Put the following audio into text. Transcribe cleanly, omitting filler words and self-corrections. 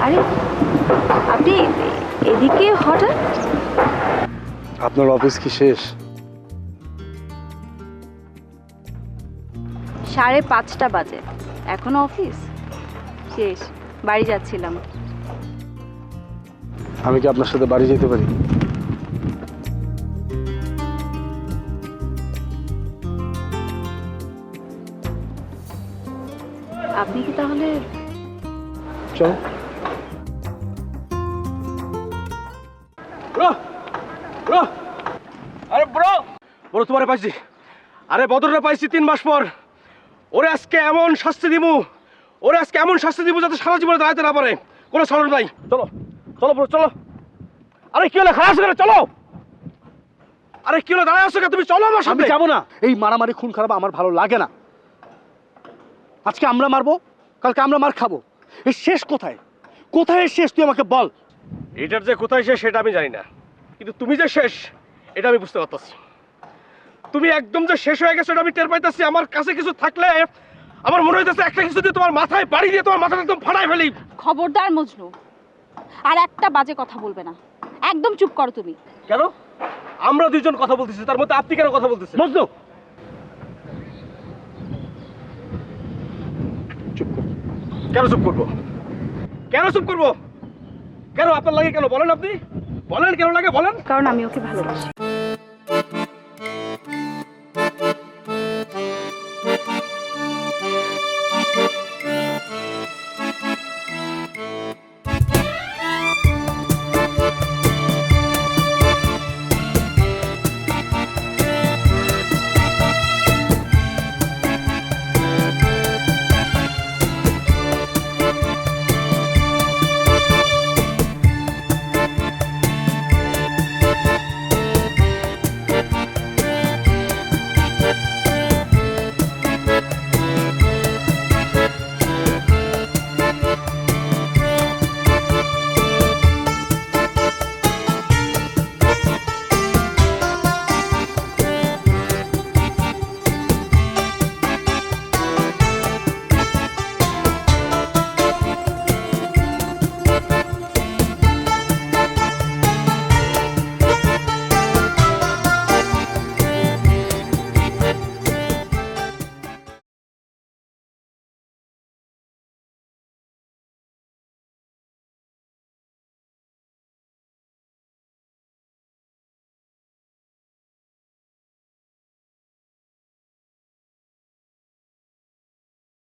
আরে আপনি এদিকে হঠাৎ? আপনার অফিস কি শেষ? 5:30 বাজে, এখনো অফিস শেষ? বাড়ি যাচ্ছিলাম। আমি কি আপনার সাথে বাড়ি যেতে পারি? আপনি কি তাহলে? চল। আরে ব্রো ব্রো তোমারে পাইছি। আরে বদররে পাইছি 3 মাস পর। ওরে আজকে এমন শাস্তি দিমু, যাতে সারা জীবনে দাঁড়াতে না পারে। কোনো সরল নাই। চলো চলো ব্রো চলো। আরে কি হলো, খারাপ করে চলো। আরে কি হলো, দাঁড়ায় আছো কেন? তুমি চলো আমার সাথে। আমি যাবো না। এই মারামারি খুন খারাপ আমার ভালো লাগে না। আজকে আমরা মারবো, কালকে আমরা মার খাবো। এই শেষ কোথায়? কোথায় শেষ তুই আমাকে বল। এটার যে কোথায় শেষ সেটা আমি জানি না, কিন্তু তুমি যে শেষ এটা আমি বুঝতে পারতাছি। তুমি একদম যে শেষ হয়ে গেছো এটা আমি টের পাইতাছি। আমার কাছে কিছু থাকলে আমার মনে হইতেছে একটা কিছু দিয়ে তোমার মাথায় বাড়ি দিয়ে তোমার মাথাটা একদম ফাটাই ফেলি। খবরদার মজনু, আর একটা বাজে কথা বলবে না। একদম চুপ করো তুমি। কেন? আমরা দুইজন কথা বলতেছি, তার মধ্যে আপনি কেন কথা বলতেছেন? মজনু চুপ কর। কেন চুপ করবো? কেন চুপ করবো? কেন আপনার লাগে? কেন বলেন, আপনি বলেন কেন লাগে বলেন। কারণ আমি ওকে ভালোবাসি।